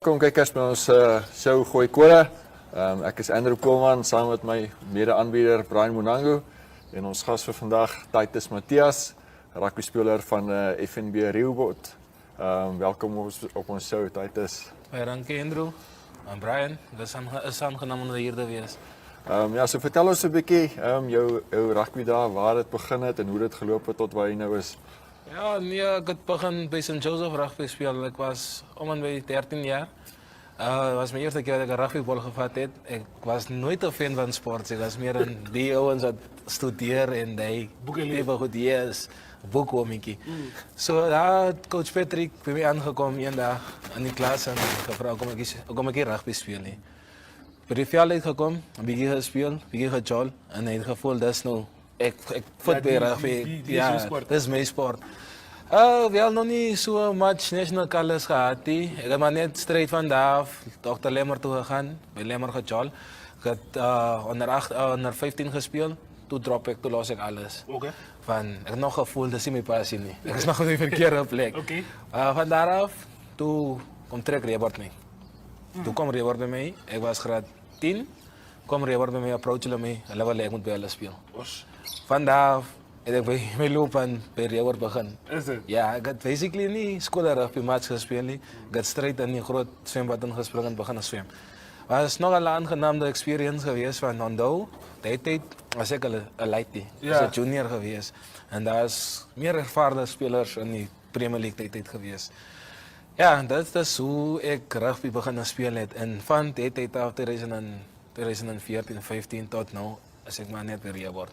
Welkom kykers by ons show Gooi Kode. Ek is Andrew Koolman saam met my mede-aanbieder Brian Monango en ons gas vir vandag Titus Matthias, rugbyspeler van FNB Rehoboth. Welkom op ons show Titus. Baie dankie Andrew. En Brian, dit is aangenaam om hier te wees. Ja, so vertel ons 'n bietjie jou rugby daar, waar dit begin het en hoe dit geloop het tot waar jy nou is. Ja, nee, ek het begin by St. Joseph rugby speel. Ek was om en by 13 jaar. Het was mijn eerste keer dat ik een rugbybal gevat heb. Ik was nooit een fan van sport. Ik was meer een die jongens dat studeren en die even goed is. Boekwomikie. So daar coach Patrick bij mij aangekomen een dag in die klas en gevraagd kom ik hier rugby spelen. Bij de veld uitgekomen, een beetje gespeeld, een beetje gejol en hij het gevoel dat is nou ik voet bij rugby. Ja, dat is mijn sport. Wel nog niet zo much national colors gehad. Ik heb maar net strijd van daar af, Dr. Lemmer toe gegaan, bij Lemmer gejol. Ik heb onder 15 gespeeld, toen drop ik, toen los ik alles. Okay. Ik heb nog gevoel, dat is mijn passie niet. Ik is nog een verkeerde plek. Okay. Van daaraf, toen kwam Trek Rehoboth mee. Toen kwam Rehoboth bij mij, ik was graad 10. Kwam Rehoboth bij mij, approachen mij, en dan ik moet bij alles spelen. Vandaar heb ik bij mijn loopbaan bij Rehoboth begonnen. Is het? Ja, ik had basically niet school rugby match gespeeld. Ik had strijd in die groot zwembad gesprongen en begonnen zwemmen. Maar het is nog een aangename experience geweest van Hondo. Die tijd was ik al een lightie. Ik was een junior geweest. En daar is meer ervaren spelers in die Premier League tijd geweest. Ja, dat is hoe ik rugby begonnen spelen. En van die tijd af 2014, 15 tot nu is ik maar net bij Rehoboth.